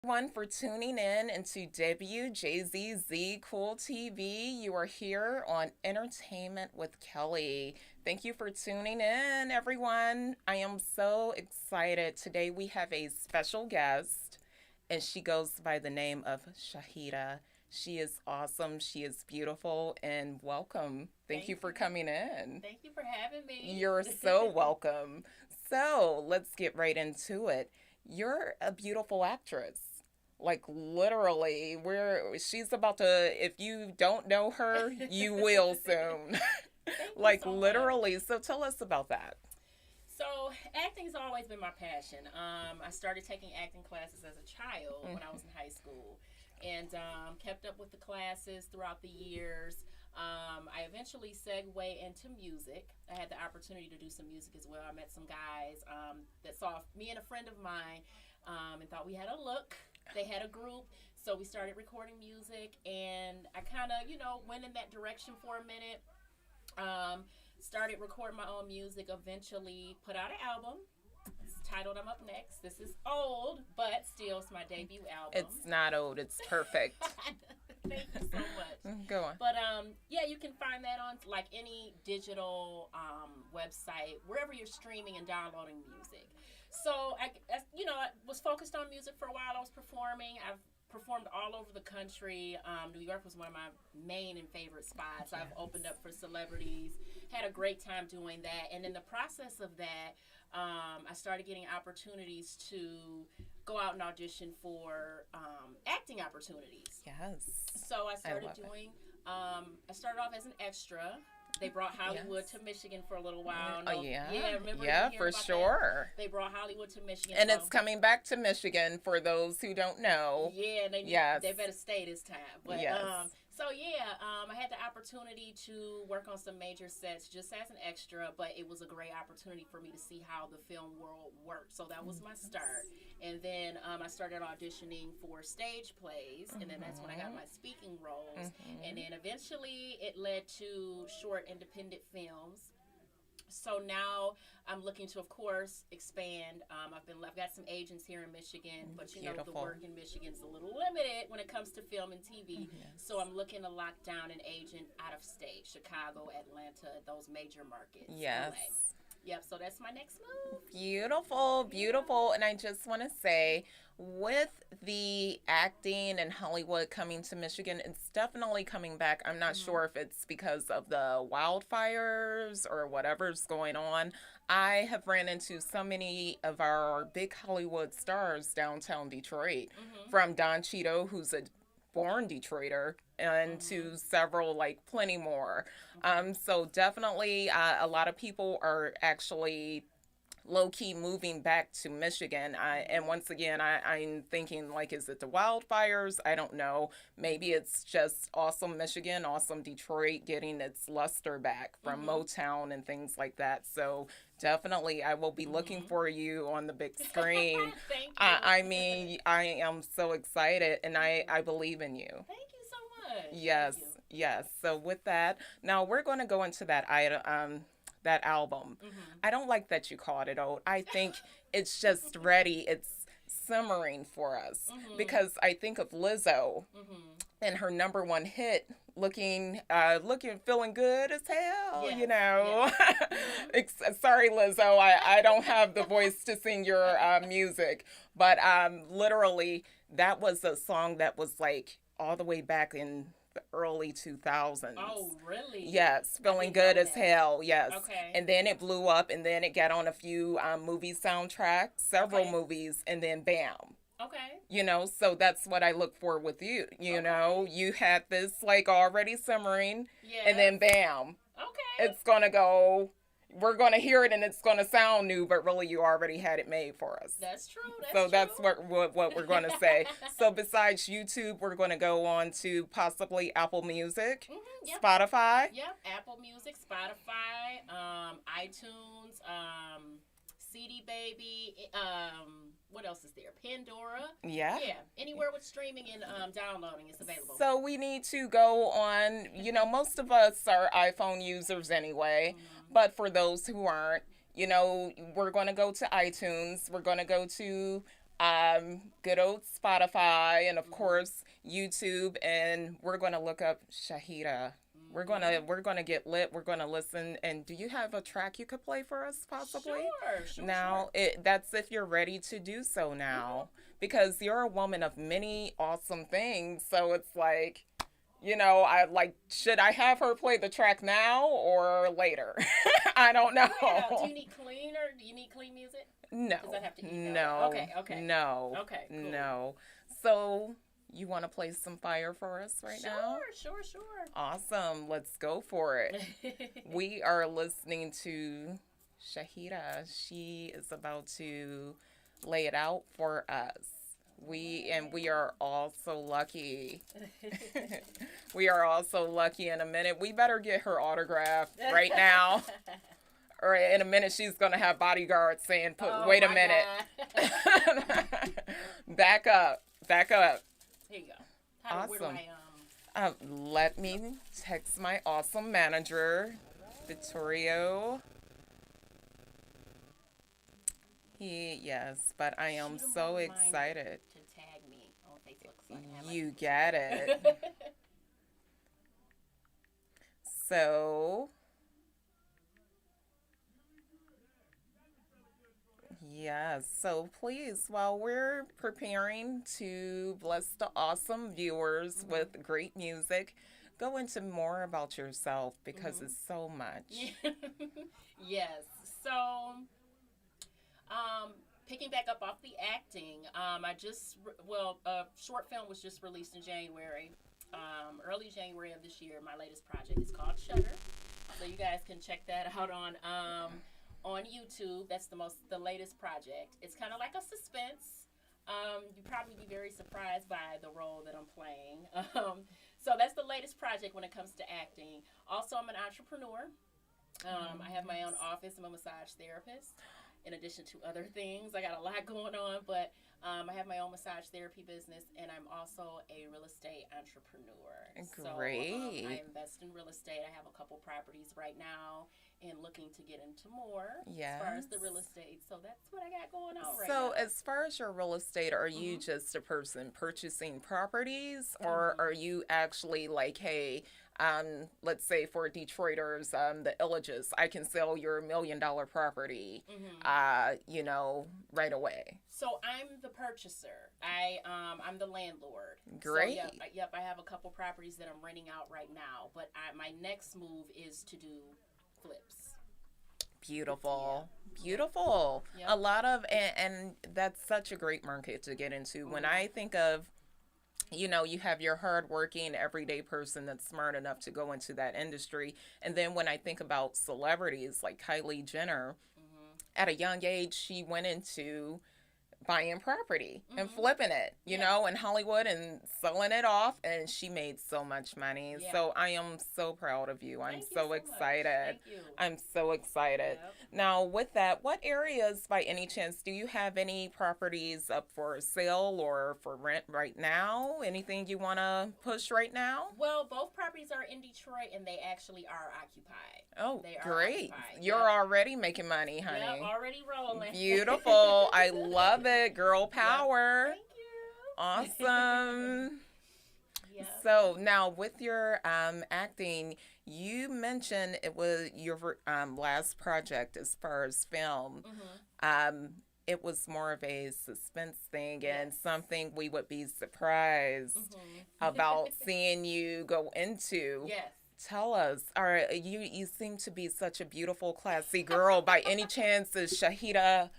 Everyone for tuning in into WJZZ Cool TV. You are here on Entertainment with Kelly. Thank you for tuning in, everyone. I am so excited. Today we have a special guest, and she goes by the name of Shahida. She is awesome. She is beautiful, and welcome. Thank you Thank for you. coming in. Thank you for having me. You're so welcome. So let's get right into it. You're a beautiful actress. Like literally, we're she's about to if you don't know her, you will soon. Thank you Like so much. literally. So tell us about that. So, acting's always been my passion. I started taking acting classes as a child when I was in high school and kept up with the classes throughout the years. I eventually segued into music. I had the opportunity to do some music as well. I met some guys that saw me and a friend of mine and thought we had a look. They had a group, so we started recording music, and I kind of, went in that direction for a minute. Um, Started recording my own music. Eventually, put out an album. It's titled "I'm Up Next." This is old, but still, it's my debut album. It's not old, it's perfect. Thank you so much. Go on. But yeah, you can find that on like any digital website, wherever you're streaming and downloading music. So I was focused on music for a while. I was performing. I've performed all over the country. New York was one of my main and favorite spots. I've opened up for celebrities. Had a great time doing that. And in the process of that, I started getting opportunities to go out and audition for acting opportunities. Yes. So I I started love it. doing. I started off as an extra. They brought Hollywood Yes. to Michigan for a little while. Oh No, yeah. yeah, remember Yeah, hearing for about that? sure. They brought Hollywood to Michigan. And it's So coming back to Michigan for those who don't know. yeah, Yes. they better stay this time. But Yes. I had the opportunity to work on some major sets just as an extra, but it was a great opportunity for me to see how the film world worked. So that was my start. And then I started auditioning for stage plays, and then that's when I got my speaking roles. And then eventually it led to short independent films. So now I'm looking to, of course, expand. I've got some agents here in Michigan, but the Beautiful. work in Michigan is a little limited when it comes to film and TV. Yes. So I'm looking to lock down an agent out of state, Chicago, Atlanta, those major markets, Yes. LA. Yep. So that's my next move. Beautiful, Yeah. beautiful. And I just want to say, with the acting and Hollywood coming to Michigan, it's definitely coming back. I'm not Mhm. sure if it's because of the wildfires or whatever's going on. I have ran into so many of our big Hollywood stars downtown Detroit, Mhm. from Don Cheadle, who's a born Detroiter, and Mhm. to several, like plenty more. Okay. So definitely, a lot of people are actually low key moving back to Michigan. And Mhm. once again, I'm thinking, like, is it the wildfires? I don't know. Maybe it's just awesome Michigan, awesome Detroit getting its luster back from Mhm. Motown and things like that. So definitely, I will be looking Mhm. for you on the big screen. Thank you. I mean, I am so excited, and Mhm. I believe in you. Thank you so much. Thank Yes, you. yes. So with that, now we're going to go into that album. Mhm. I don't like that you called it old. I think it's just ready. It's simmering for us Mhm. because I think of Lizzo Mhm. and her number one hit, looking feeling good as hell, Yes. you know. Yes. Mhm. Sorry, Lizzo, I don't have the voice to sing your music, but literally that was a song that was like all the way back in the early 2000s. Oh, really? Yes, I feeling didn't good know as that. hell. Yes, Okay. and then it blew up, and then it got on a few movie soundtracks, several Okay. movies, and then bam, Okay. so that's what I look for with you. Okay. You had this like already simmering, and Yes. then bam, Okay. it's gonna go. We're gonna hear it, and it's gonna sound new, but really you already had it made for us. That's true. That's So that's what true. we're gonna say. So besides YouTube, we're gonna go on to possibly Apple Music, Yep. Spotify. Yep. Apple Music, Spotify, iTunes, CD Baby. What else is there? Pandora. Yeah. Yeah. Anywhere with streaming and downloading is available. So we need to go on, most of us are iPhone users anyway, Mhm. but for those who aren't, we're going to go to iTunes, we're going to go to good old Spotify, and of course YouTube, and we're gonna look up Shahida. We're gonna get lit. We're gonna listen. And do you have a track you could play for us, possibly? Sure. Now, that's if you're ready to do so now, because you're a woman of many awesome things. So it's like, I like, should I have her play the track now or later? I don't know. Yeah. Do you need clean or do you need clean music? No. Because I'd have to email No. it. Okay. No. Okay. Cool. No. So, you want to play some fire for us right now? Sure. Awesome. Let's go for it. We are listening to Shahida. She is about to lay it out for us. We are all so lucky. We are all so lucky. In a minute, we better get her autograph right now. Or in a minute, she's going to have bodyguards saying, wait a minute. Back up. Here you go. Awesome. Let me text my awesome manager, Vittorio. Yes, but I am so excited. To tag me on Facebook. So I can You get it. So, yes. So please, while we're preparing to bless the awesome viewers with great music, go into more about yourself because it's so much. Yes. So, picking back up off the acting, a short film was just released in January, early January of this year. My latest project is called Shutter, so you guys can check that out on YouTube. That's the latest project. It's kind of like a suspense. You'd probably be very surprised by the role that I'm playing. So that's the latest project when it comes to acting. Also, I'm an entrepreneur. I have my own office. I'm a massage therapist. In addition to other things, I got a lot going on, but I have my own massage therapy business, and I'm also a real estate entrepreneur. Great. So I invest in real estate. I have a couple properties right now and looking to get into more as far as the real estate. So that's what I got going on right now. So as far as your real estate, are you just a person purchasing properties, or are you actually like, hey, let's say for Detroiters, the Illages, I can sell your $1 million property, right away. So I'm the purchaser. I'm the landlord. Great. So, yep. I have a couple properties that I'm renting out right now, but my next move is to do flips. Beautiful. Beautiful. Yep. A lot of, and that's such a great market to get into. When I think of, you have your hardworking everyday person that's smart enough to go into that industry. And then when I think about celebrities like Kylie Jenner, at a young age, she went into buying property and flipping it, you know, in Hollywood and selling it off. And she made so much money. Yeah. So I am so proud of you. I'm so excited. Thank you. I'm so excited. Yep. Now, with that, what areas, by any chance, do you have any properties up for sale or for rent right now? Anything you want to push right now? Well, both properties are in Detroit, and they actually are occupied. Oh, They are great. occupied. You're Yep. already making money, honey. Yep, already rolling. Beautiful. I love it. Girl power. Thank you. Awesome. Yeah. So now with your acting, you mentioned it was your last project as far as film. It was more of a suspense thing and something we would be surprised about seeing you go into. Yes. Tell us, you seem to be such a beautiful, classy girl. By any chance, is Shahida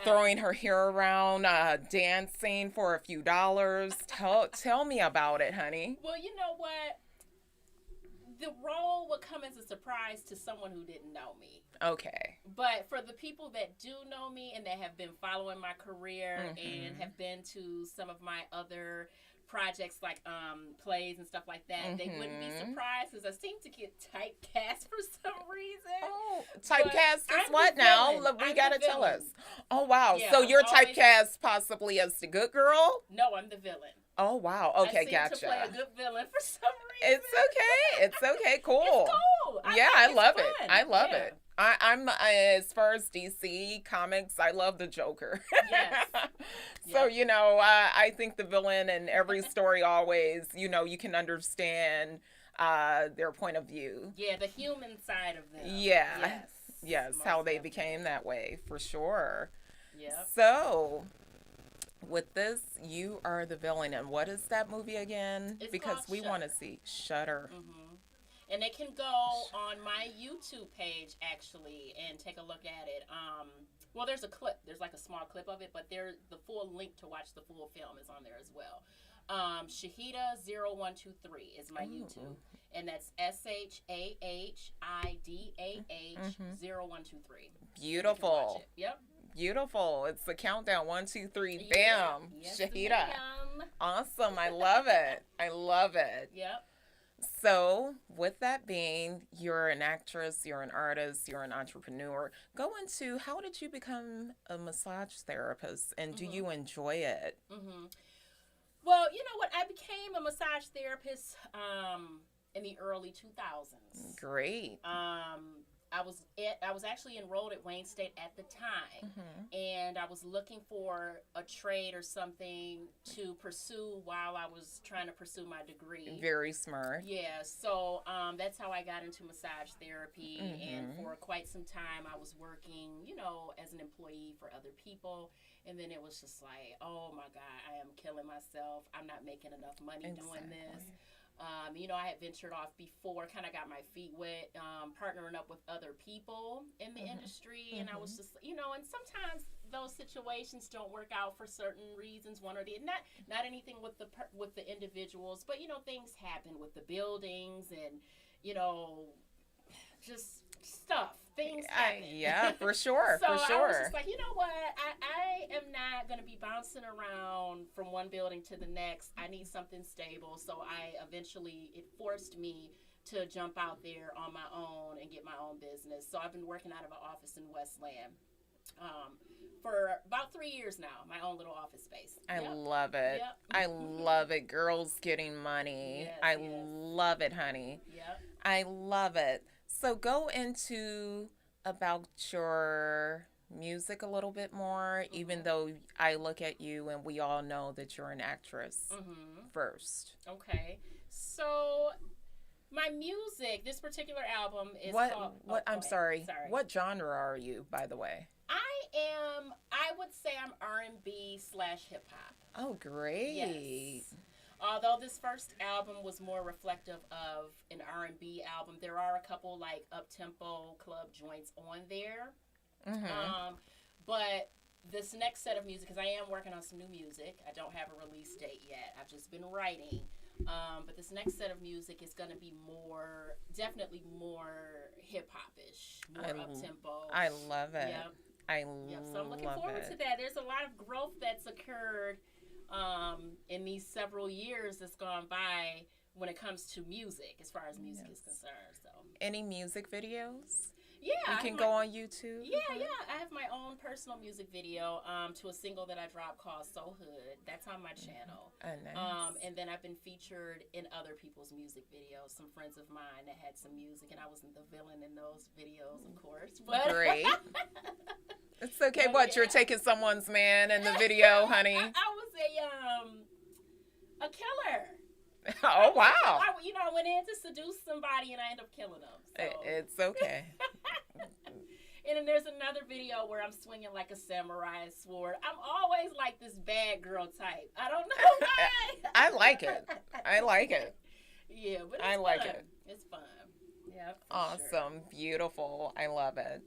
throwing her hair around, dancing for a few dollars? Tell me about it, honey. Well, you know what? The role would come as a surprise to someone who didn't know me. Okay. But for the people that do know me and that have been following my career and have been to some of my other projects like plays and stuff like that, they wouldn't be surprised because I seem to get typecast for some reason. Oh, typecast is I'm what the now? villain. We I'm gotta the tell villain. us. Oh wow! Yeah, So you're always- typecast possibly as the good girl? No, I'm the villain. Oh wow! Okay, I seem gotcha. to play a good villain for some reason. It's okay. It's okay. Cool. It's cool. Yeah, I it's love fun. it. I love Yeah. it. I'm as far as DC comics, I love the Joker. Yes. So Yep. I think the villain in every story always, you can understand their point of view. Yeah, the human side of them. Yeah, Yes. yes, how Most they became definitely. that way for sure. Yep. So with this, you are the villain, and what is that movie again? It's called Because we want to Shutter. see Shutter. And they can go on my YouTube page actually and take a look at it. Well, there's a clip. There's like a small clip of it, but there the full link to watch the full film is on there as well. Shahida0123 is my Ooh. YouTube, and that's SHAHIDAH Hmm. 0123. So you can watch Beautiful. it. Yep. Beautiful. It's the countdown. One, two, three. Yeah. Bam. Yes, Shahida. ma'am. Awesome. I love it. I love it. Yep. So, with that being, you're an actress, you're an artist, you're an entrepreneur. Go into how did you become a massage therapist and do Mhm. you enjoy it? Mhm. Well, you know what? I became a massage therapist in the early 2000s. Great. I was actually enrolled at Wayne State at the time, Hmm. and I was looking for a trade or something to pursue while I was trying to pursue my degree. Very smart. Yeah, so that's how I got into massage therapy, and Hmm. for quite some time I was working, as an employee for other people, and then it was just like, oh my God, I am killing myself. I'm not making enough money doing this. Exactly. I had ventured off before, kind of got my feet wet, partnering up with other people in the Hmm. industry, and I Hmm. was just, and sometimes those situations don't work out for certain reasons, one or the not anything with the individuals, but things happen with the buildings, and you know just stuff. Things happen. Yeah, for sure, So for I was just sure. like, you know what? I am not going to be bouncing around from one building to the next. I need something stable. So it forced me to jump out there on my own and get my own business. So I've been working out of an office in Westland um, for about 3 years now, my own little office space. I Yep. love it. Yep. I love it. Girls getting money. Yes, I yes. love it, honey. Yep. I love it. So go into about your music a little bit more, even Mhm. though I look at you and we all know that you're an actress Mhm. first. Okay. So my music, this particular album is What called. Oh, what go I'm ahead. sorry. Sorry. What genre are you, by the way? I would say I'm R&B/hip hop. Oh, great. Yes. Although this first album was more reflective of an R&B album, there are a couple like up tempo club joints on there. Mhm. Um, but this next set of music, because I am working on some new music, I don't have a release date yet. I've just been writing. But this next set of music is going to be definitely more hip hop ish, more I up tempo. I love it. Yep. I Yep. So I'm looking love forward to it. that. There's a lot of growth that's occurred in these several years that's gone by when it comes to music, as far as music is Yes. concerned. So Any music videos? yeah, We can go on YouTube. yeah. I have my own personal music video to a single that I dropped called "So Hood." That's on my channel. Oh, nice. And then I've been featured in other people's music videos. Some friends of mine that had some music, and I wasn't the villain in those videos, of course. But Great. It's okay. But What, you're yeah. taking someone's man in the video, honey? I was a killer. Oh, wow. I went in to seduce somebody and I ended up killing them. So. It's okay. And then there's another video where I'm swinging like a samurai sword. I'm always like this bad girl type. I don't know why. I like it. I like it. Yeah, but it's I like fun. it. It's fun. Yeah. Awesome. Beautiful. I love it.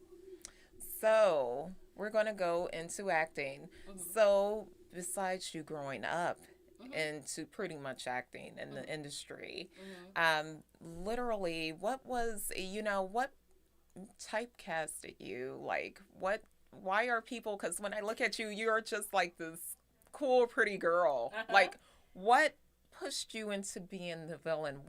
So, we're going to go into acting. Mhm. So, besides you growing up Mhm. into pretty much acting in the Mhm. industry, Mhm. literally, what what typecasted you? Like, why are people, because when I look at you, you're just like this cool, pretty girl. Uh-huh. Like, what pushed you into being the villain?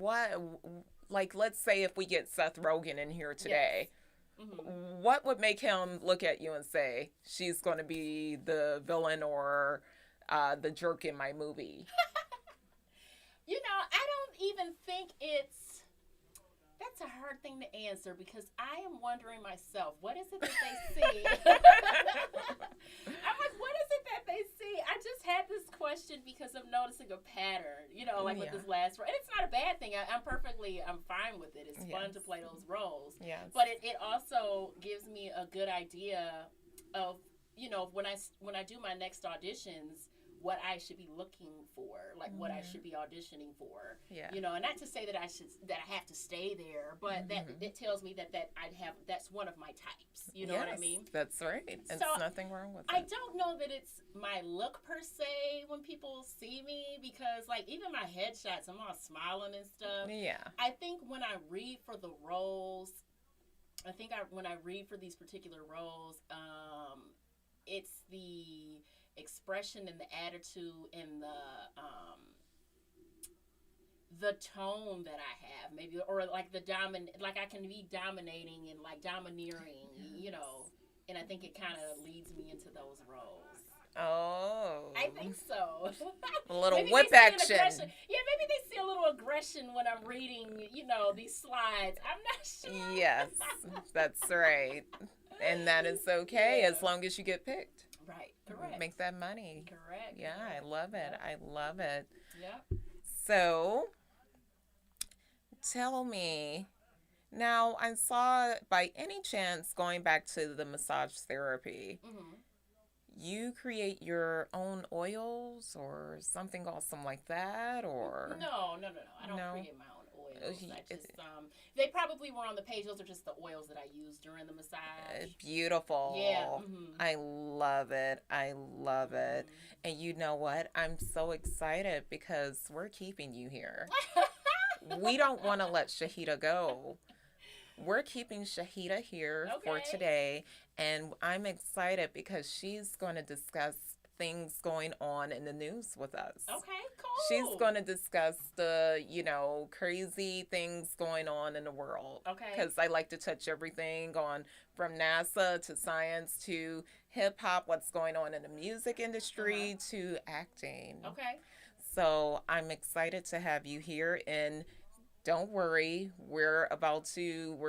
Like, let's say if we get Seth Rogen in here today, what would make him look at you and say, she's going to be the villain or the jerk in my movie? I don't even think That's a hard thing to answer because I am wondering myself, what is it that they see? I'm like, what is it that they see? I just had this question because I'm noticing a pattern, like with this last role. And it's not a bad thing. I'm fine with it. It's fun to play those roles. Yes. But it also gives me a good idea of, when I do my next auditions, what I should be looking for, like what I should be auditioning for. Yeah. And not to say that I have to stay there, but that it tells me that that's one of my types. You know what I mean? That's right. There's nothing wrong with it. I don't know that it's my look per se when people see me, because like even my headshots, I'm all smiling and stuff. Yeah. I think when I read for the roles, when I read for these particular roles, it's the expression and the attitude and the tone that I have, maybe, or like like I can be dominating and like domineering, and I think it kind of leads me into those roles. Oh, I think so. A little whip action. Yeah, maybe they see a little aggression when I'm reading, these slides. I'm not sure. Yes, that's right. And that is okay as long as you get picked. Right, correct. Make that money. Correct. Yeah, I love it. I love it. Yeah. So, tell me, now I saw, by any chance, going back to the massage therapy, you create your own oils or something awesome like that, or? No. I don't create my own oils. I just, they probably were on the page. Those are just the oils that I use during the massage. Beautiful. Yeah. I love it. I love it. And you know what? I'm so excited because we're keeping you here. We don't want to let Shahida go. We're keeping Shahida here for today, and I'm excited because she's going to discuss things going on in the news with us. Okay, cool. She's going to discuss the, crazy things going on in the world. Okay. Because I like to touch everything from NASA to science to hip hop, what's going on in the music industry to acting. Okay. So I'm excited to have you here, and don't worry, we're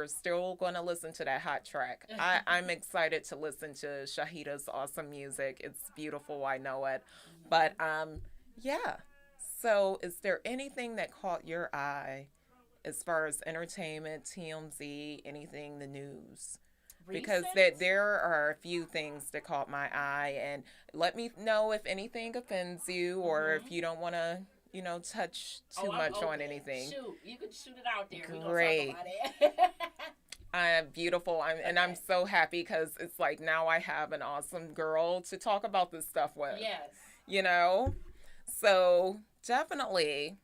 still going to listen to that hot track. I'm excited to listen to Shahida's awesome music. It's beautiful, I know it. But, yeah. So is there anything that caught your eye as far as entertainment, TMZ, anything, the news? Because there are a few things that caught my eye, and let me know if anything offends you or if you don't want to touch too much on anything. Shoot, you can shoot it out there. Great. We gonna talk about it. Beautiful. I'm so happy because it's like now I have an awesome girl to talk about this stuff with. Yes. So definitely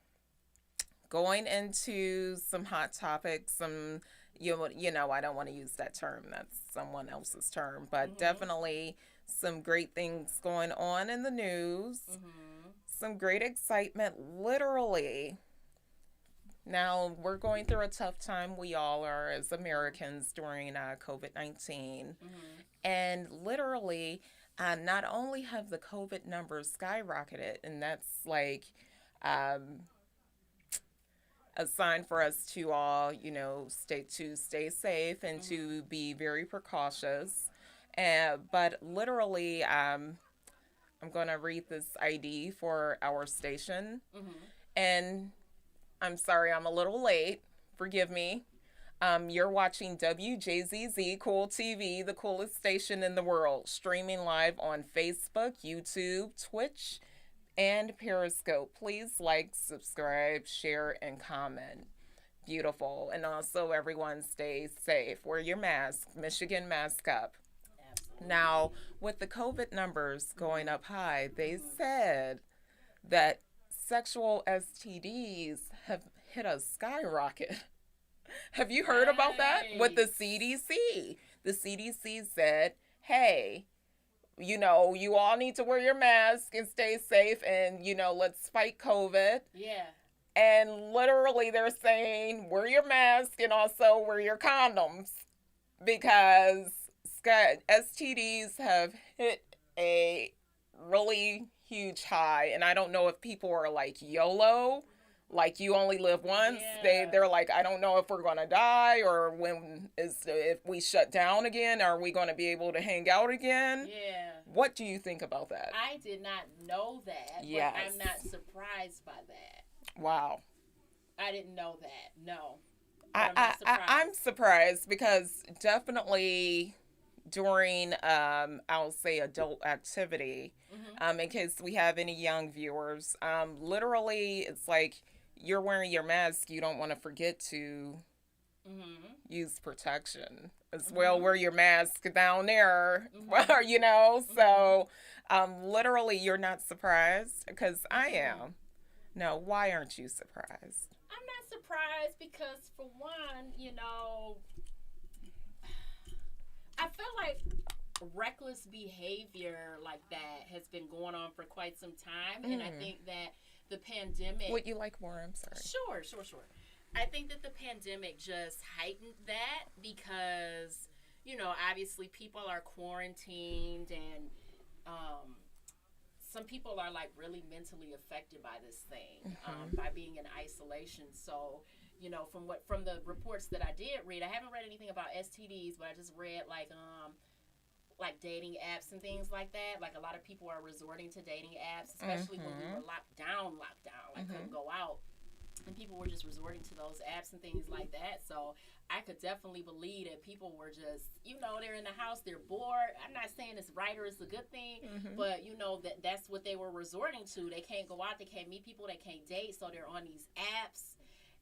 going into some hot topics, some, I don't want to use that term. That's someone else's term, but definitely some great things going on in the news. Some great excitement, literally. Now, we're going through a tough time. We all are as Americans during COVID-19. And literally, not only have the COVID numbers skyrocketed, and that's like a sign for us to all, stay safe and to be very precautious. But literally, I'm going to read this ID for our station. And I'm sorry, I'm a little late. Forgive me. You're watching WJZZ Cool TV, the coolest station in the world, streaming live on Facebook, YouTube, Twitch, and Periscope. Please like, subscribe, share, and comment. Beautiful. And also, everyone stay safe. Wear your mask. Michigan Mask Up. Now, with the COVID numbers going up high, they said that sexual STDs have hit a skyrocket. Have you heard about that? With the CDC. The CDC said, hey, you all need to wear your mask and stay safe and, let's fight COVID. Yeah. And literally they're saying, wear your mask and also wear your condoms because STDs have hit a really huge high, and I don't know if people are like YOLO like you only live once. Yeah. They're like, I don't know if we're gonna die or when is if we shut down again, are we gonna be able to hang out again? Yeah. What do you think about that? I did not know that, Yes. but I'm not surprised by that. Wow. I didn't know that. No. But I'm not I'm surprised. surprised because definitely during I'll say adult activity, Mm-hmm. in case we have any young viewers, literally it's like you're wearing your mask, you don't want to forget to Mm-hmm. use protection as well. Mm-hmm. Wear your mask down there, Mm-hmm. you know. Mm-hmm. So, literally, you're not surprised because I Mm-mm. am. No, why aren't you surprised? I'm not surprised because, for one, I feel like reckless behavior like that has been going on for quite some time, and I Mm. think that the pandemic. Would you like more? I'm sorry. Sure, sure, sure. I think that the pandemic just heightened that because, obviously people are quarantined and um, some people are like really mentally affected by this thing, Mm-hmm. by being in isolation. So, from the reports that I did read, I haven't read anything about STDs, but I just read like dating apps and things like that. Like a lot of people are resorting to dating apps, especially when we Mm-hmm. were locked down, like couldn't Mm-hmm. go out, and people were just resorting to those apps and things like that. So I could definitely believe that people were just, they're in the house, they're bored. I'm not saying it's right or it's a good thing, Mm-hmm. but that's what they were resorting to. They can't go out, they can't meet people, they can't date, so they're on these apps.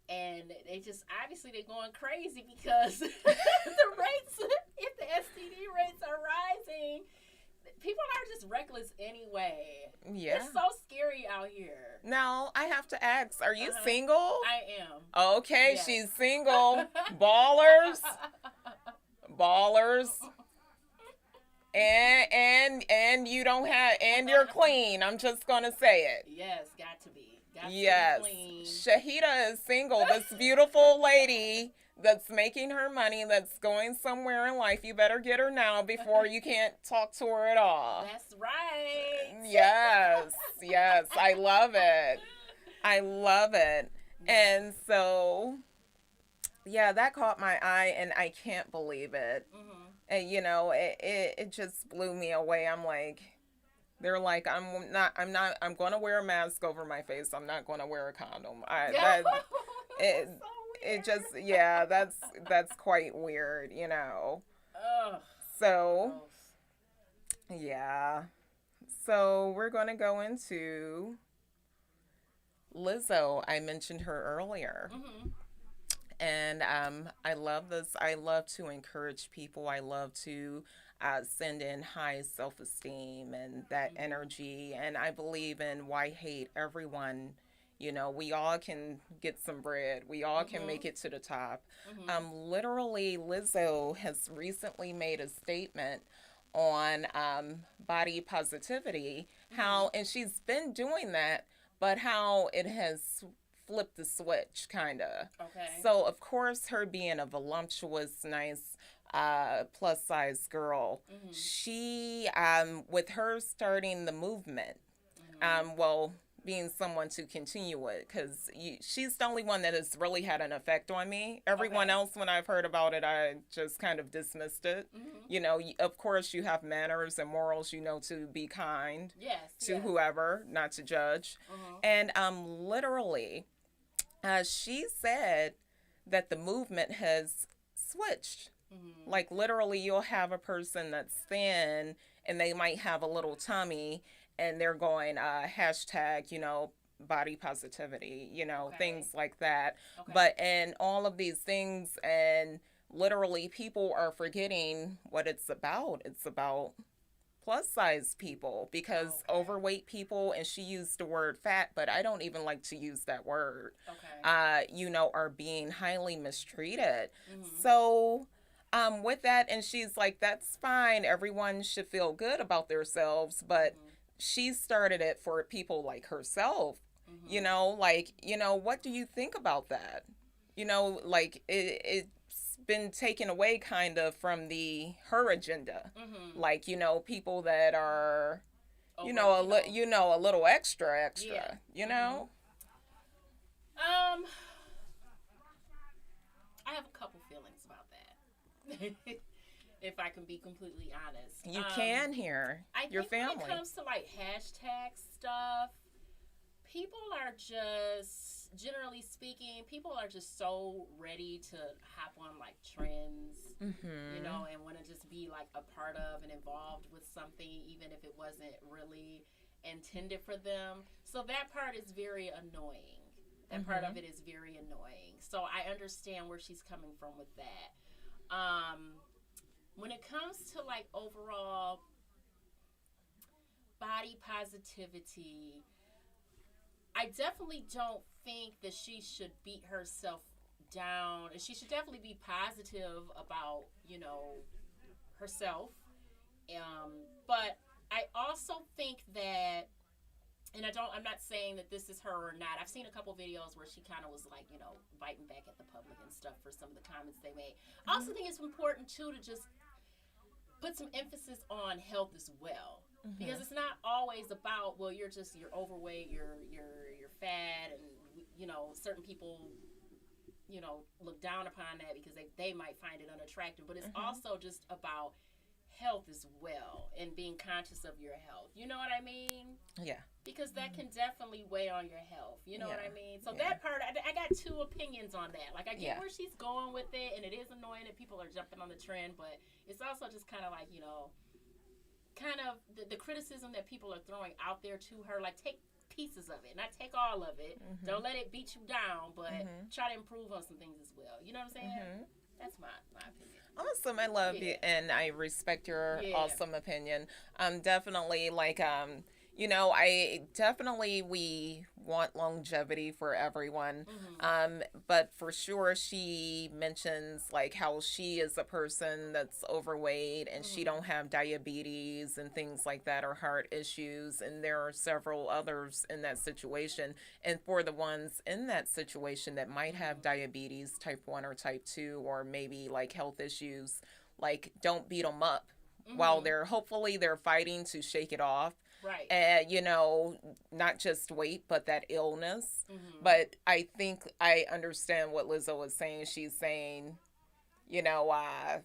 And they just obviously they're going crazy because the rates, if the STD rates are rising, people are just reckless anyway. Yeah. It's so scary out here. Now I have to ask: are you Uh-huh. single? I am. Okay, Yes. she's single. Ballers, ballers. And you don't have and you're clean. I'm just gonna say it. Yes, got to be. Got Yes. to be clean. Shahida is single. This beautiful lady that's making her money, that's going somewhere in life. You better get her now before you can't talk to her at all. That's right. Yes. Yes. I love it. I love it. And so, yeah, that caught my eye and I can't believe it. Mm-hmm. And it just blew me away. I'm like, they're like, I'm gonna wear a mask over my face. I'm not gonna wear a condom. It, So it weird. just, yeah, that's quite weird, you know. Ugh. So, Gross. yeah. So we're gonna go into Lizzo. I mentioned her earlier. Mm-hmm. And I love this. I love to encourage people. I love to send in high self esteem and that Mm-hmm. energy. And I believe in why hate everyone. You know, we all can get some bread. We all can Mm-hmm. make it to the top. Mm-hmm. Literally, Lizzo has recently made a statement on body positivity. Mm-hmm. And she's been doing that, but how it has flipped the switch, kind of. Okay. So, of course, her being a voluptuous, nice, plus size girl, Mm-hmm. she, with her starting the movement, Mm-hmm. well, being someone to continue it, because she's the only one that has really had an effect on me. Everyone Okay. else, when I've heard about it, I just kind of dismissed it. Mm-hmm. You know, of course, you have manners and morals, you know, to be kind Yes. to Yes. whoever, not to judge. Mm-hmm. And literally, she said that the movement has switched. Mm-hmm. Like literally, you'll have a person that's thin and they might have a little tummy, and they're going hashtag, you know, body positivity, you know, Okay. things like that. Okay. But and all of these things, and literally, people are forgetting what it's about. It's about plus size people, because Okay. overweight people, and she used the word fat, but I don't even like to use that word, Okay. you know, are being highly mistreated. Mm-hmm. So with that, and she's like, that's fine, everyone should feel good about themselves, but Mm-hmm. she started it for people like herself. Mm-hmm. You know, like, you know, what do you think about that? You know, like it's been taken away kind of from her agenda. Mm-hmm. Like, you know, people that are, Over, you know, a little extra, Yeah. you Mm-hmm. know. Um, I have a couple feelings about that. If I can be completely honest. You can hear I your think when family. it comes to like hashtag stuff, people are just, generally speaking, people are just so ready to hop on like trends, you Mm-hmm. know, and want to just be like a part of and involved with something, even if it wasn't really intended for them. So that part is very annoying. That part Mm-hmm. of it is very annoying. So I understand where she's coming from with that. When it comes to like overall body positivity, I definitely don't think that she should beat herself down. She should definitely be positive about, you know, herself. But I also think that, and I'm not saying that this is her or not. I've seen a couple videos where she kind of was like, you know, biting back at the public and stuff for some of the comments they made. I also think it's important too to just put some emphasis on health as well, because Mm-hmm. it's not always about, well, you're overweight, you're fat, and you know certain people, you know, look down upon that because they might find it unattractive, but it's Mm-hmm. also just about health as well and being conscious of your health, you know what I mean? Yeah. Because that can definitely weigh on your health, you know Yeah. what I mean? So Yeah. that part, I got two opinions on that. Like, I get Yeah. where she's going with it, and it is annoying that people are jumping on the trend, but it's also just kind of like, you know, kind of the criticism that people are throwing out there to her, like, take pieces of it, not take all of it. Mm-hmm. Don't let it beat you down, but Mm-hmm. try to improve on some things as well. You know what I'm saying? Mm-hmm. That's my opinion. Awesome. I love you Yeah. and I respect your Yeah. awesome opinion. Definitely like I definitely we want longevity for everyone. Mm-hmm. But for sure she mentions like how she is a person that's overweight and she Mm-hmm. don't have diabetes and things like that or heart issues, and there are several others in that situation. And for the ones in that situation that might have Mm-hmm. diabetes type 1 or type 2 or maybe like health issues, like don't beat them up while Mm-hmm. they're fighting to shake it off, Right. and not just weight but that illness. Mm-hmm. But I think I understand what Lizzo is saying. She's saying, you know uh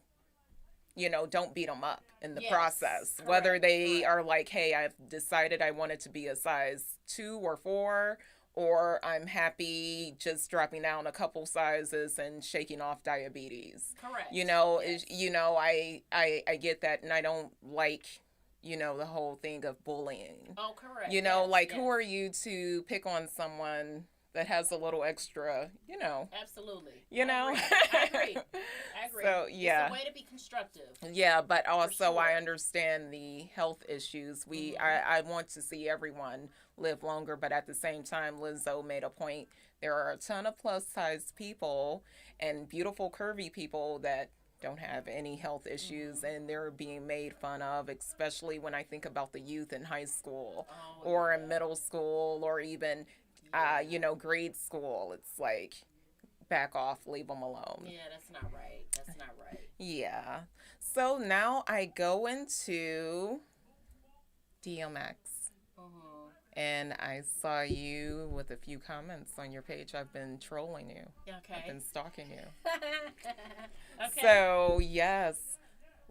don't beat them up in the Yes. process. Whether Correct. they Correct. are like, hey, I've decided I wanted to be a size 2 or 4, or I'm happy just dropping down a couple sizes and shaking off diabetes. Correct. Yes. I get that, and I don't like, the whole thing of bullying. Oh, correct. Yes. Like, who Yes. are you to pick on someone that has a little extra, Absolutely. you I know? agree. I agree. I agree. So, It's yeah. a way to be constructive. Yeah, but For also I sure. understand the health issues. Mm-hmm. I want to see everyone live longer, but at the same time, Lizzo made a point. There are a ton of plus size people and beautiful curvy people that don't have any health issues, Mm-hmm. and they're being made fun of, especially when I think about the youth in high school Oh, or in yeah. middle school or even Yeah. grade school. It's like, back off, leave them alone. Yeah, that's not right. That's not right. Yeah. So now I go into DMX, Mm-hmm. and I saw you with a few comments on your page. I've been trolling you. I've Okay. been stalking you. Okay. So, yes.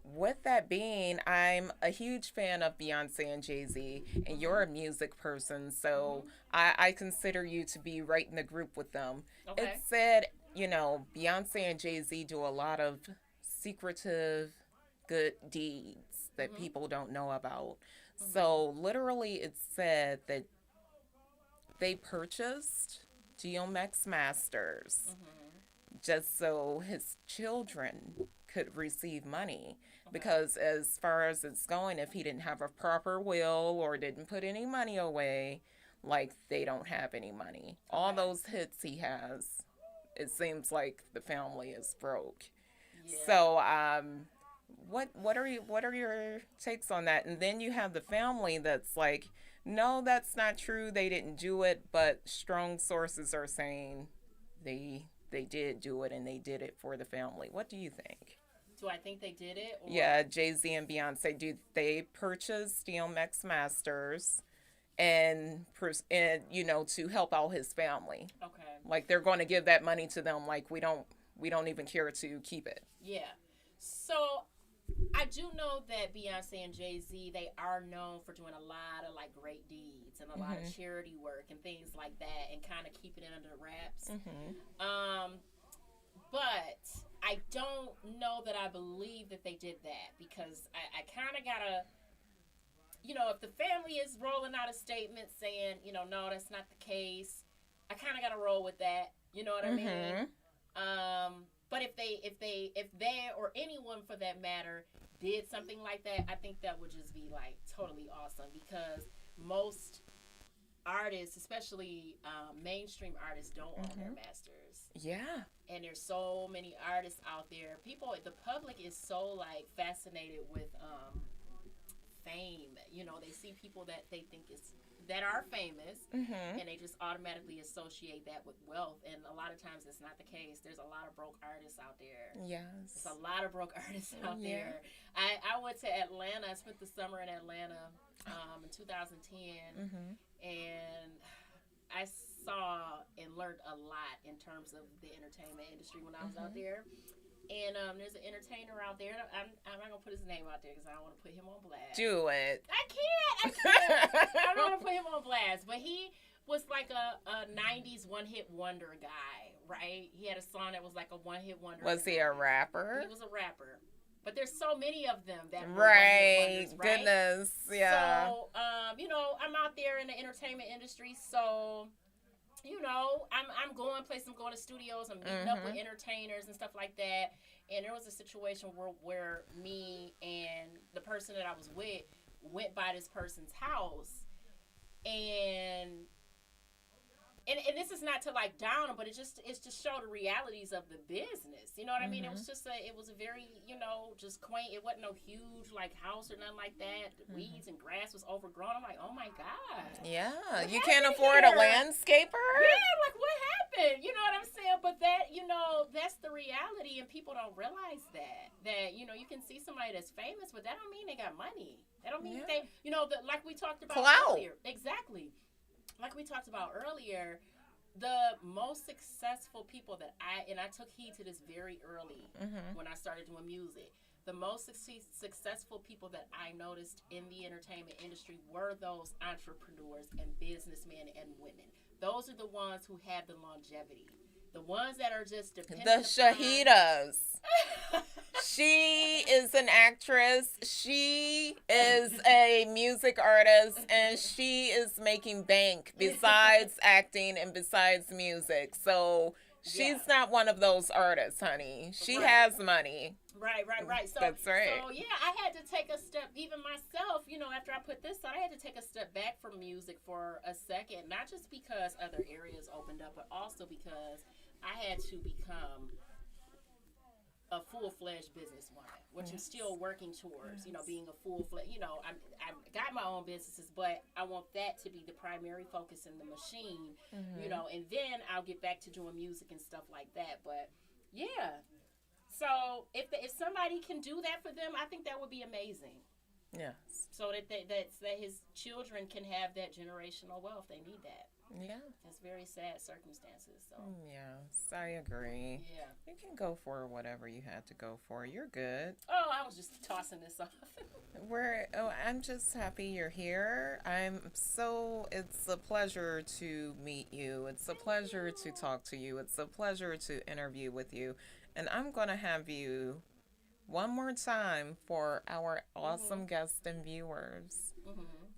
With that being, I'm a huge fan of Beyonce and Jay-Z, and you're Mm-hmm. a music person, so Mm-hmm. I consider you to be right in the group with them. It Okay. said, Beyonce and Jay-Z do a lot of secretive good deeds that Mm-hmm. people don't know about. Mm-hmm. So, literally, it said that they purchased DMX Masters Mm-hmm. just so his children could receive money. Okay. Because as far as it's going, if he didn't have a proper will or didn't put any money away, like, they don't have any money. All Okay. those hits he has, it seems like the family is broke. Yeah. So, what are your takes on that? And then you have the family that's like, no, that's not true. They didn't do it, but strong sources are saying they did do it and they did it for the family. What do you think? Do I think they did it or? Yeah, Jay Z and Beyonce, do they purchase DMX Masters and to help out his family? Okay. Like they're going to give that money to them. Like we don't even care to keep it. Yeah. So I do know that Beyonce and Jay-Z, they are known for doing a lot of like great deeds and a lot of charity work and things like that, and kind of keeping it under wraps. But I don't know that I believe that they did that, because I kind of gotta, if the family is rolling out a statement saying, no, that's not the case, I kind of gotta roll with that. You know what I mean? But if they or anyone for that matter did something like that, I think that would just be like totally awesome, because most artists, especially mainstream artists, don't own their masters. Yeah. And there's so many artists out there. The public is so like fascinated with fame. They see people that they think that are famous, and they just automatically associate that with wealth. And a lot of times it's not the case. There's a lot of broke artists out there. Yes. There's a lot of broke artists out there. I went to Atlanta. I spent the summer in Atlanta in 2010, and I saw and learned a lot in terms of the entertainment industry when I was out there. And there's an entertainer out there. I'm not going to put his name out there because I don't want to put him on blast. Do it. I can't. I don't want to put him on blast. But he was like a 90s one-hit wonder guy, right? He had a song that was like a one-hit wonder. Was he a rapper? He was a rapper. But there's so many of them that were right. Wonders, right? Goodness. Yeah. So, I'm out there in the entertainment industry, so... I'm going places. I'm going to studios. I'm meeting up with entertainers and stuff like that. And there was a situation where me and the person that I was with went by this person's house, and this is not to like down them, but it's just show the realities of the business. You know what I mean? It was a very just quaint. It wasn't no huge like house or nothing like that. The weeds and grass was overgrown. I'm like, oh my god. Yeah, you can't afford a landscaper. Yeah, like what happened? You know what I'm saying? But that that's the reality, and people don't realize that you can see somebody that's famous, but that don't mean they got money. That don't mean they like we talked about earlier. Exactly. Like we talked about earlier, the most successful people that I took heed to this very early when I started doing music. The most successful people that I noticed in the entertainment industry were those entrepreneurs and businessmen and women. Those are the ones who have the longevity. The ones that are just dependent the Shahidas. She is an actress. She is a music artist, and she is making bank besides acting and besides music. So she's not one of those artists, honey. She has money. Right. So, that's right. So, yeah, I had to take a step, even myself, after I put this on, I had to take a step back from music for a second, not just because other areas opened up, but also because I had to become a full-fledged businesswoman, which I'm still working towards, being a full-fledged, I got my own businesses, but I want that to be the primary focus in the machine, and then I'll get back to doing music and stuff like that. But yeah, so if somebody can do that for them, I think that would be amazing. Yes. So that his children can have that generational wealth. They need that. Yeah. That's very sad circumstances. So. Yes, I agree. Yeah. You can go for whatever you had to go for. You're good. Oh, I was just tossing this off. I'm just happy you're here. It's a pleasure to meet you. It's a pleasure to talk to you. It's a pleasure to interview with you. And I'm going to have you one more time for our awesome guests and viewers.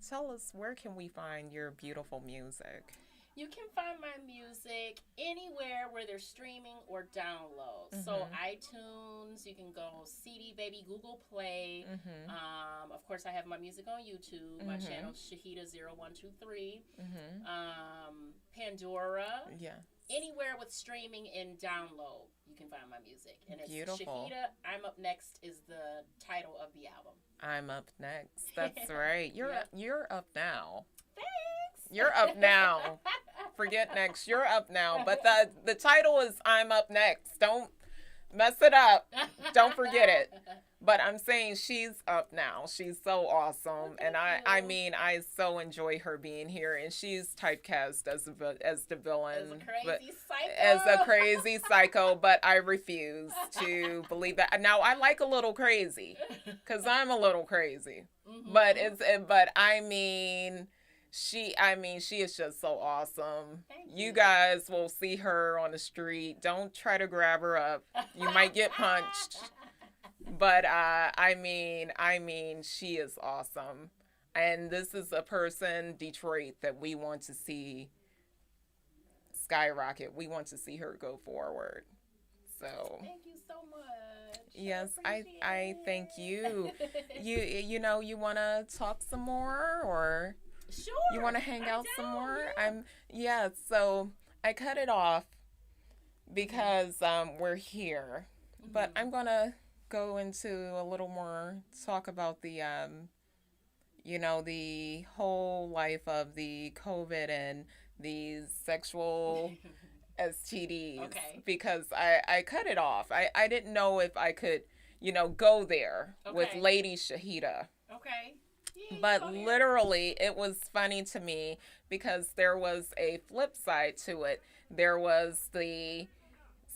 Tell us, where can we find your beautiful music? You can find my music anywhere where there's streaming or download. So iTunes, you can go CD Baby, Google Play. Of course, I have my music on YouTube. My channel is Shahida0123. Pandora. Yeah. Anywhere with streaming and download, you can find my music. And it's beautiful. Shahida, I'm Up Next is the title of the album. I'm Up Next. That's right. You're up now. Thanks. You're up now. Forget next. You're up now. But the title is I'm Up Next. Mess it up. Don't forget it. But I'm saying she's up now. She's so Well, awesome, and thank I you. mean, I so enjoy her being here. And she's typecast as as the As a villain, but crazy as a psycho. crazy psycho. But I refuse to believe that. Now I like a little crazy, cause I'm a little crazy. But Mhm. but I mean, she is just so awesome. Thank You you. guys will see her on the street. Don't try to grab her up. You might get punched. But I mean, she is awesome. And this is a person, Detroit, that we want to see skyrocket. We want to see her go forward. So, Thank you so much. I yes, I thank appreciate you. it. You want to talk some more, or you Sure. want to hang I'm out some down. more? Yeah. Yeah, so I cut it off Mhm. because we're here. But Mhm. I'm going to go into a little more talk about the the whole life of the COVID and these sexual STDs, Okay. because I cut it off. I didn't know if I could, go there with Okay. Lady Shahida. Okay. Yeah, you can But go there. literally, it was funny to me because there was a flip side to it. There was the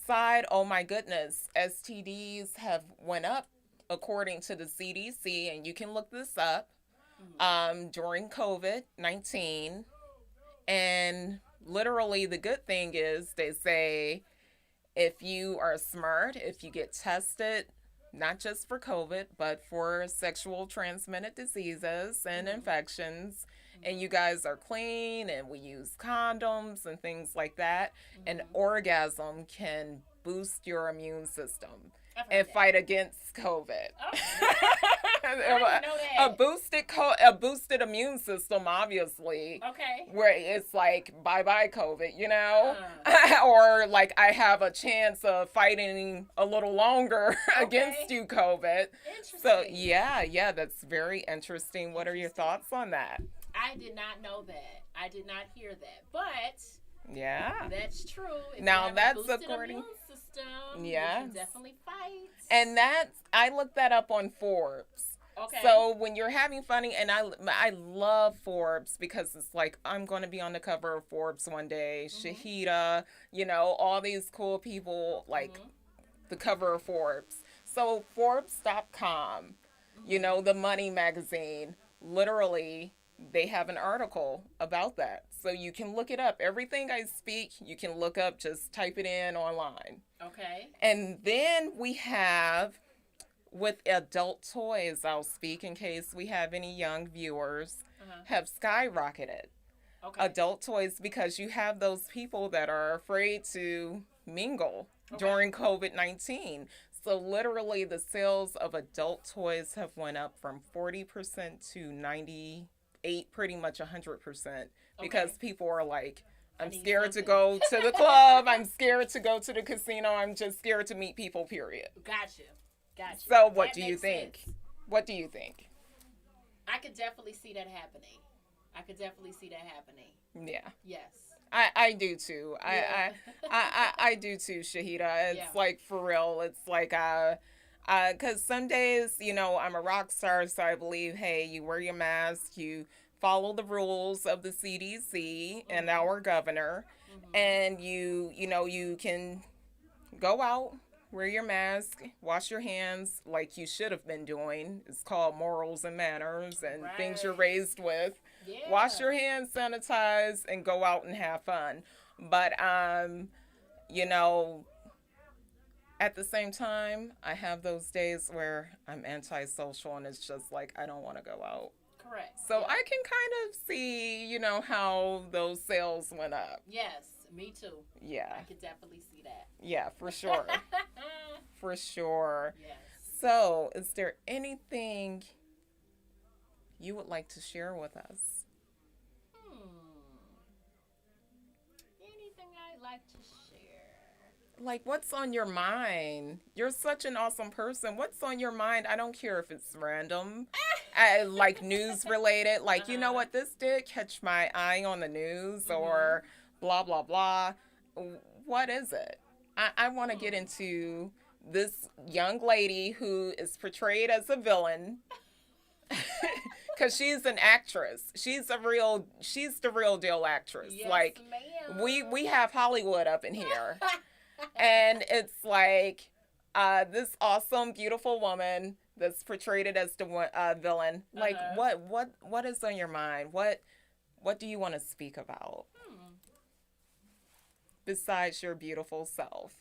side, oh my goodness, STDs have went up according to the CDC, and you can look this up, Mhm. during COVID-19. And literally, the good thing is they say if you are smart, if you get tested, not just for COVID, but for sexual transmitted diseases and Mhm. infections, and Mhm. you guys are clean and we use condoms and things like that, an Mhm. orgasm can boost your immune system I've heard and that. fight against COVID. Oh, really? I didn't know a that. a boosted immune system, obviously, Okay. where it's like bye bye COVID, Uh, or like I have a chance of fighting a little longer against okay. you, COVID. So Interesting. yeah, that's very interesting. What are your Interesting. thoughts on that? I did not know that. I did not hear that. But Yeah. that's true. If you Now have a that's boosted according. immune system, you can Yes. definitely fight. And that's I looked that up on Forbes. Okay. So when you're having funny, and I love Forbes because it's like I'm going to be on the cover of Forbes one day. Mhm. Shahida, all these cool people, like Mhm. the cover of Forbes. So Forbes.com, Mhm. the money magazine, literally they have an article about that. So you can look it up. Everything I speak, you can look up, just type it in online. Okay. And then we have with adult toys, I'll speak in case we have any young viewers, Uh huh. have skyrocketed. Okay. Adult toys, because you have those people that are afraid to mingle Okay. during COVID-19. So literally the sales of adult toys have went up from 40% to 98, pretty much 100%, because Okay. people are like, I I'm need scared to something. go to the club, I'm scared to go to the casino, I'm just scared to meet people, period. Gotcha. Gotcha. So what That do you makes think? sense. What do you think? I could definitely see that happening. I could definitely see that happening. Yeah. Yes. I do too. Yeah. I do too, Shahida. Yeah. It's like for real. It's like cause some days, I'm a rock star, so I believe, hey, you wear your mask, you follow the rules of the CDC and Mhm. our governor, Mhm. and you can go out, wear your mask, wash your hands like you should have been doing. It's called morals and manners and things you're Right. raised with. Wash Yeah. your hands, sanitize, and go out and have fun. But you know, at the same time, I have those days where I'm antisocial and it's just like I don't want to go out. Correct. So Yep. I can kind of see, how those sales went up. Yes. Me too. Yeah. I could definitely see that. Yeah, for sure. For sure. Yes. So, is there anything you would like to share with us? Hmm. Anything I'd like to share? Like, what's on your mind? You're such an awesome person. What's on your mind? I don't care if it's random, like news related. Uh Like, you know huh. what? This did catch my eye on the news, Mhm. or blah, blah, blah. What is it? I want to get Hmm. into this young lady who is portrayed as a villain because she's an actress. She's the real deal actress. Yes, Like ma'am. we have Hollywood up in here, and it's like this awesome, beautiful woman that's portrayed as the villain. Like Uh-huh. what is on your mind? What do you want to speak about Hmm. besides your beautiful self?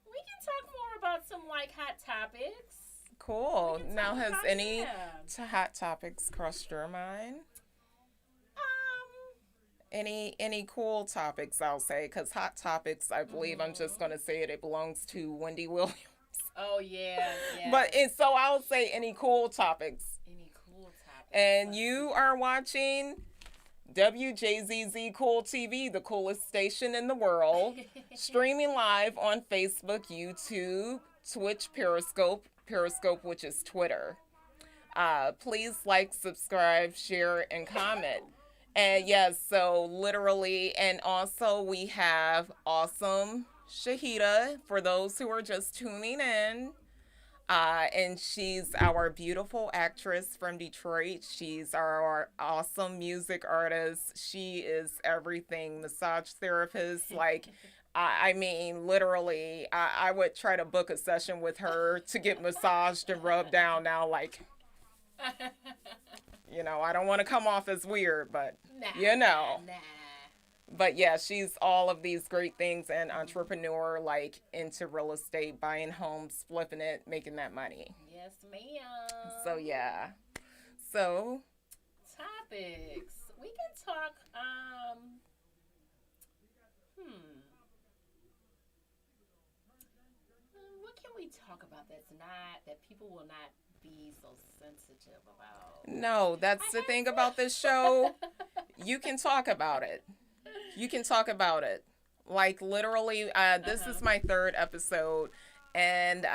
We can talk more about some like hot topics. We Cool. can talk Now, has about any yeah. hot topics crossed your mind? Um. Any cool topics? I'll say because hot topics, I believe I'm just Mhm. gonna say it. It belongs to Wendy Williams. Oh yeah. But Yes. so I'll say any cool topics. Any cool topics? And Let's you see. are watching WJZZ Cool TV, the coolest station in the world, streaming live on Facebook, YouTube, Twitch, Periscope, which is Twitter. Please like, subscribe, share, and comment. And yes, so literally, and also we have awesome Shahida for those who are just tuning in. And she's our beautiful actress from Detroit. She's our awesome music artist. She is everything, massage therapist. Like, I mean, literally, I would try to book a session with her to get massaged and rubbed down now. Like, I don't want to come off as weird, but Nah, you nah, know. nah. But yeah, she's all of these great things and entrepreneur, like into real estate, buying homes, flipping it, making that money. Yes, So ma'am. yeah. So Topics. We can talk. Hmm. What can we talk about that's not that people will not be so sensitive about? no, I that's the thing about this show. have You can talk about it. You can talk about it. Like literally, uh this huh. is my third episode, and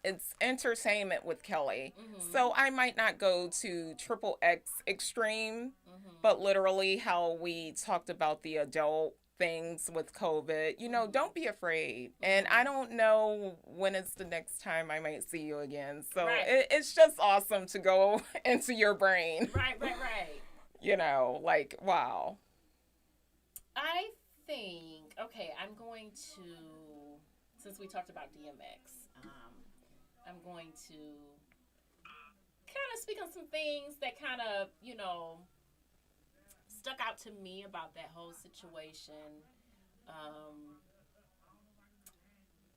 it's entertainment with Kelly. Mhm. So I might not go to triple X extreme, Mhm. but literally how we talked about the adult things with COVID. Mhm. Don't be afraid. And I Mhm. don't know when it's the next time I might see you again. So Right. it's just awesome to go into your brain. Right. Right. Right. Like, wow. I think okay. I'm going to since we talked about DMX. I'm going to kind of speak on some things that kind of stuck out to me about that whole situation. Um,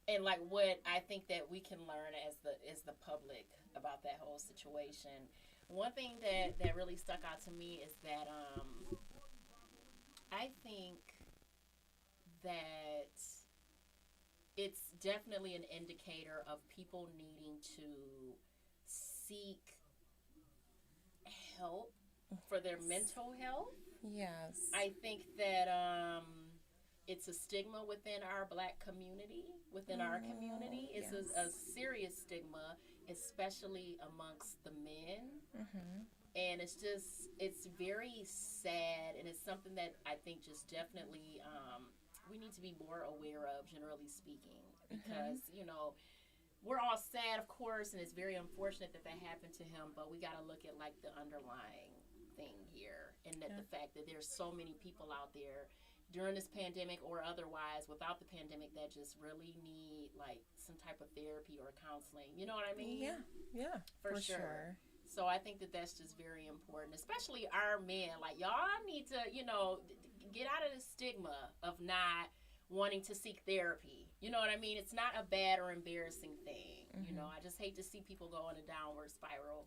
and like what I think that we can learn as the public about that whole situation. One thing that really stuck out to me is that I think that it's definitely an indicator of people needing to seek help for their mental health. Yes. I think that it's a stigma within our black community, within our community. It's a Yes. serious stigma, especially amongst the men. Mm-hmm. And it's very sad. And it's something that I think just definitely we need to be more aware of, generally speaking. Mm-hmm. Because, we're all sad, of course, and it's very unfortunate that happened to him, but we got to look at like the underlying thing here and that Yeah. the fact that there's so many people out there during this pandemic or otherwise without the pandemic that just really need like some type of therapy or counseling. You know what I mean? Yeah. Yeah. For For sure. sure. So I think that that's just very important, especially our men. Like y'all need to, get out of the stigma of not wanting to seek therapy. You know what I mean? It's not a bad or embarrassing thing. Mm-hmm. I just hate to see people go in a downward spiral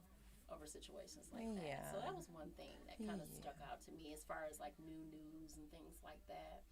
over situations like that. So that Yeah. was one thing that kind of stuck Yeah. out to me as far as like new news and things like that.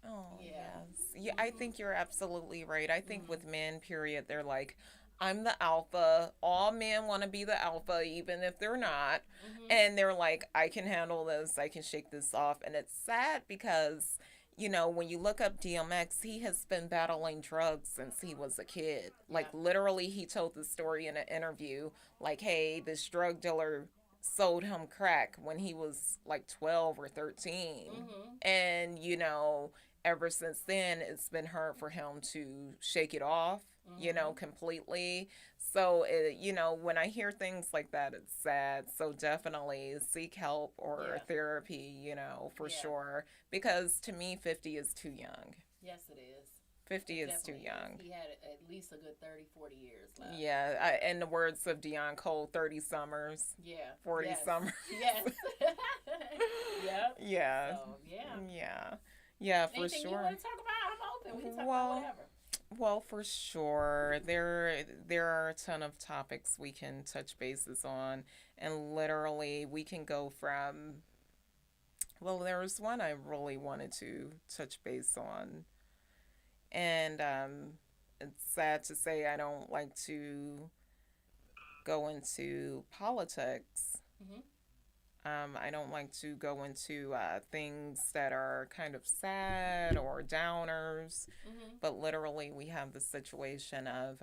Oh, Yeah. yes. Yeah, I Mhm. think you're absolutely right. I think Mhm. with men, period, they're like, I'm the alpha. All men want to be the alpha, even if they're not. Mhm. And they're like, I can handle this. I can shake this off. And it's sad because, when you look up DMX, he has been battling drugs since he was a kid. Like, Yeah. literally, he told the story in an interview, like, hey, this drug dealer sold him crack when he was like 12 or 13. Mhm. And, ever since then, it's been hard for him to shake it off, Mm-hmm. completely. So, when I hear things like that, it's sad. So, definitely seek help or Yeah. therapy, for Yeah. sure. Because to me, 50 is too young. Yes, it is. 50 It is too definitely is. young. He had at least a good 30, 40 years left. Yeah, in the words of Dion Cole, 30 summers, Yeah. 40 Yes. summers. Yes. Yep. Yeah, So, yeah. yeah, yeah, for Anything you sure. want to talk about? I'm open. We can talk about Well, whatever. for sure. There are a ton of topics we can touch bases on, and literally we can go from. Well, there was one I really wanted to touch base on, and it's sad to say I don't like to go into politics. Mm-hmm. I don't like to go into things that are kind of sad or downers, Mm-hmm. but literally, we have the situation of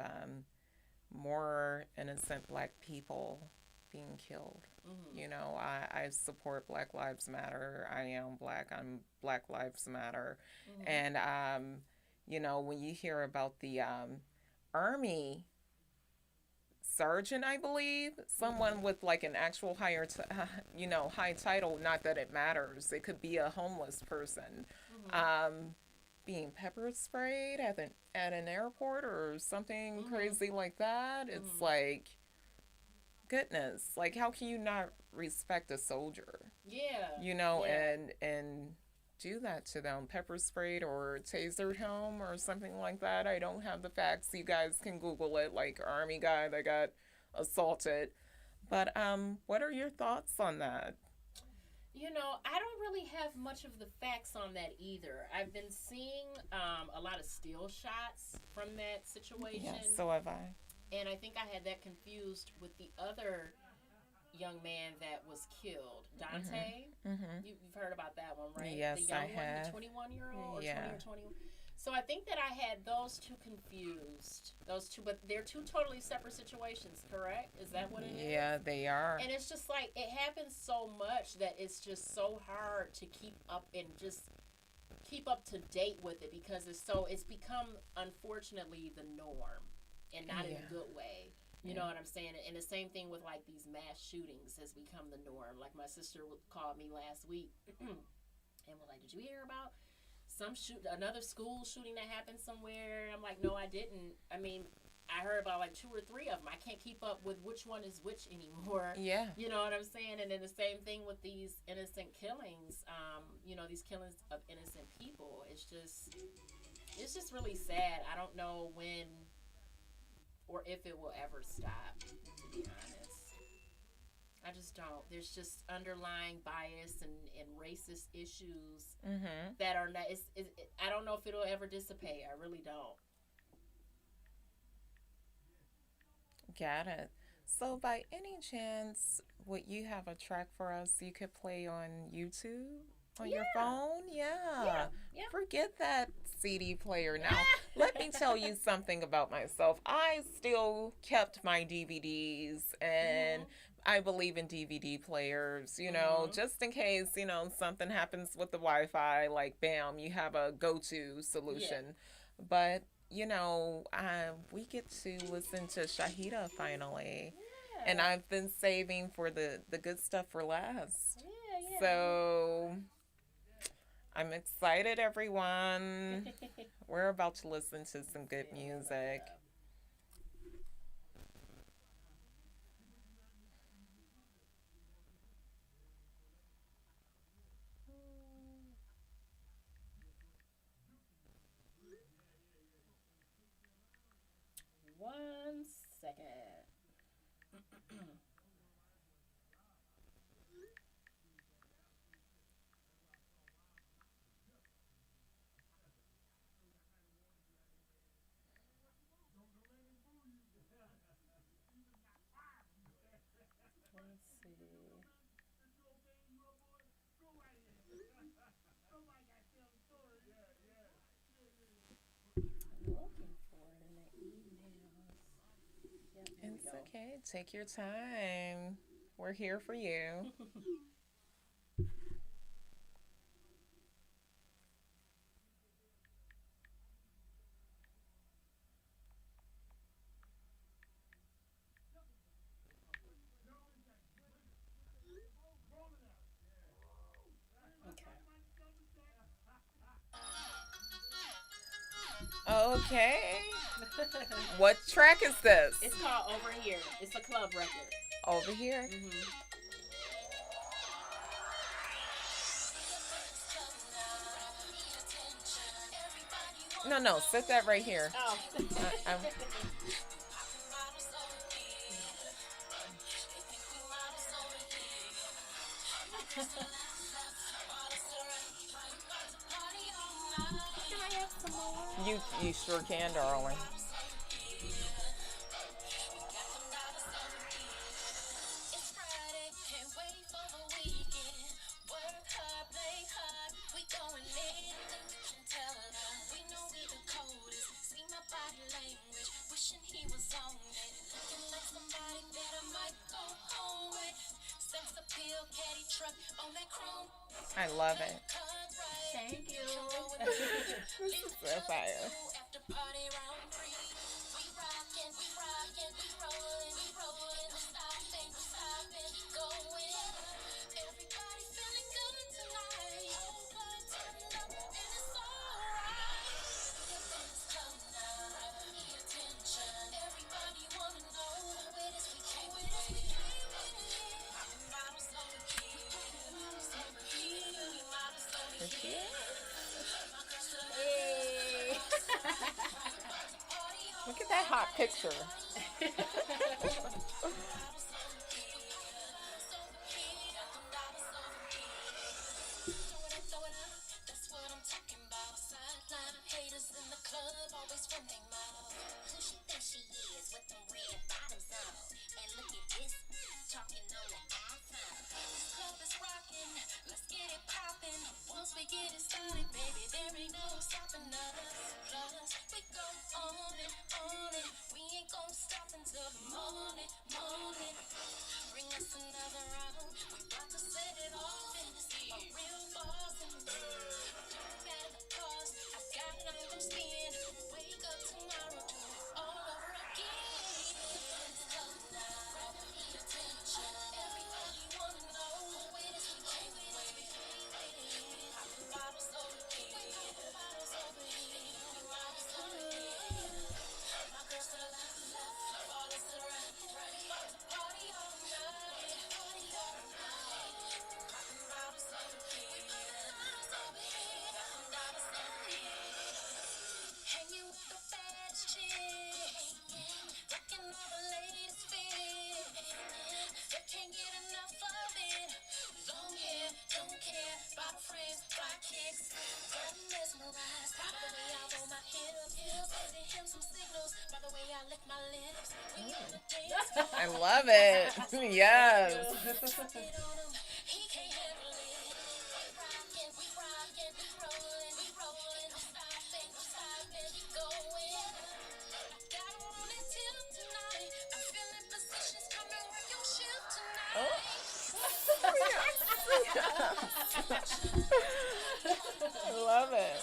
more innocent black people being killed. Mm-hmm. I support Black Lives Matter. I am black. I'm Black Lives Matter. Mm-hmm. And, when you hear about the Army sergeant, I believe, Mm-hmm. someone with like an actual high title, not that it matters. It could be a homeless person. Mm-hmm. Um, being pepper sprayed at an airport or something Mm-hmm. crazy like that. It's Mm-hmm. like, goodness, like how can you not respect a soldier? Yeah. You know, Yeah. and do that to them, pepper sprayed or tasered him or something like that. I don't have the facts. You guys can Google it, like army guy that got assaulted. But what are your thoughts on that? I don't really have much of the facts on that either. I've been seeing a lot of still shots from that Yes, situation, so have I. and I think I had that confused with the other young man that was killed, Mhm. Dante. Mhm. You've heard about that one, right? The Yes, I young one, the have. 21-year-old or 20 Yeah. or 21. So I think that I had those two confused. Those two, but they're two totally separate situations, correct? Is that what it is? Yeah, they are. And it's just like it happens so much that it's just so hard to keep up and just keep up to date with it because it's become unfortunately the norm and not in Yeah. a good way. You Yeah. know what I'm saying? And the same thing with like these mass shootings has become the norm. Like my sister called me last week and was like, "Did you hear about another school shooting that happened somewhere?" I'm like, "No, I didn't. I mean, I heard about like two or three of them. I can't keep up with which one is which anymore." Yeah. You know what I'm saying? And then the same thing with these innocent killings. These killings of innocent people. It's just really sad. I don't know when or if it will ever stop. To be honest, I just don't. There's just underlying bias and racist issues Mhm. that are not. I don't know if it'll ever dissipate. I really don't. Got it. So, by any chance, would you have a track for us you could play on YouTube on your Yeah, phone? Yeah. yeah, yeah. Forget that CD player now. Let me tell you something about myself. I still kept my DVDs, and Mhm. I believe in DVD players, Mhm. just in case, something happens with the Wi Fi, like, bam, you have a go to Yeah. solution. But we get to listen to Shahida finally, and Yeah. I've been saving for the good stuff for last. Yeah. Yeah. So I'm excited, everyone. We're about to listen to some good Yeah. Let's look it music. up. One second. Let's see. I'm looking for it in the emails. Yep, here we It's go. okay. Take your time. We're here for you. Okay. What track is this? It's called Over Here. It's a club record. Over here? No, no, set that right here. Oh. I, I'm, Can I have some more? you sure can, darling. I love it. Thank you. This is so fire. Hey. Look at that hot picture. I love it. Yes. I love it.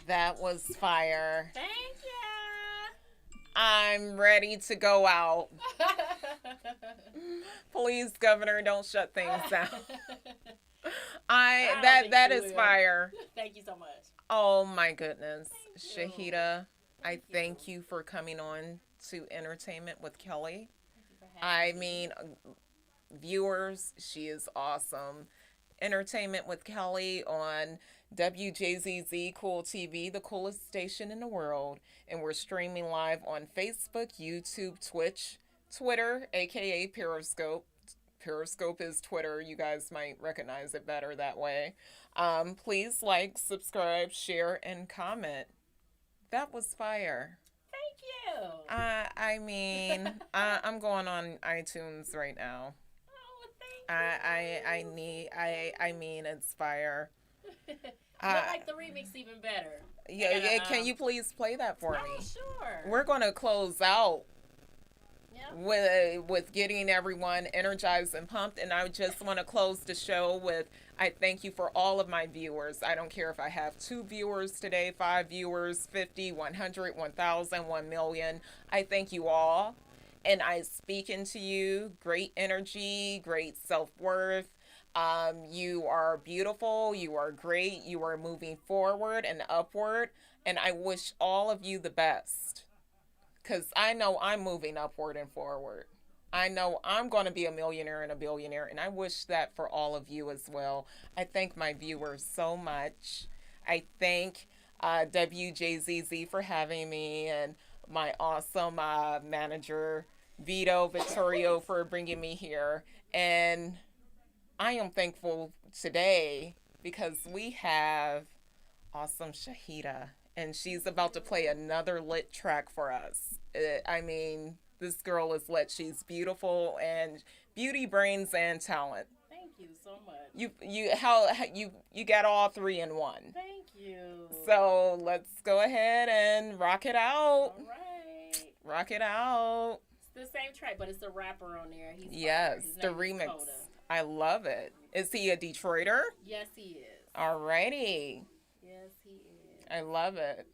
That was fire. Thank you. I'm ready to go out. Please, Governor, don't shut things down. That is fire. Thank you so much. Oh my goodness. Thank you. Shahida, I Thank you. thank you for coming on to Entertainment with Kelly. Thank you for having I me. mean, viewers, she is awesome. Entertainment with Kelly on WJZZ Cool TV, the coolest station in the world. And we're streaming live on Facebook, YouTube, Twitch, Twitter, aka Periscope. Periscope is Twitter. You guys might recognize it better that way. Please like, subscribe, share, and comment. That was fire. Thank you. I mean, I'm going on iTunes right now. Oh, thank you. I mean, it's fire. I like the remix even better. Yeah, can you please play that for Oh, me? sure. We're gonna close out. Yeah. with getting everyone energized and pumped. And I just want to close the show with I thank you for all of my viewers. I don't care if I have 2 viewers today, 5 viewers, 50, 100, 1,000, 1,000,000. I thank you all. And I speak into you great energy, great self worth. You are beautiful. You are great. You are moving forward and upward. And I wish all of you the best. Because I know I'm moving upward and forward. I know I'm going to be a millionaire and a billionaire, and I wish that for all of you as well. I thank my viewers so much. I thank WJZZ for having me, and my awesome manager, Vito Vittorio, for bringing me here. And I am thankful today because we have awesome Shahida, and she's about to play another lit track for us. I mean, this girl is lit. She's beautiful and beauty, brains, and talent. Thank you so much. You got all 3 in one. Thank you. So let's go ahead and rock it out. All right. Rock it out. It's the same track, but it's a rapper on there. Yes, the remix. Dakota. I love it. Is he a Detroiter? Yes, he is. Alrighty. Yes, he is. I love it.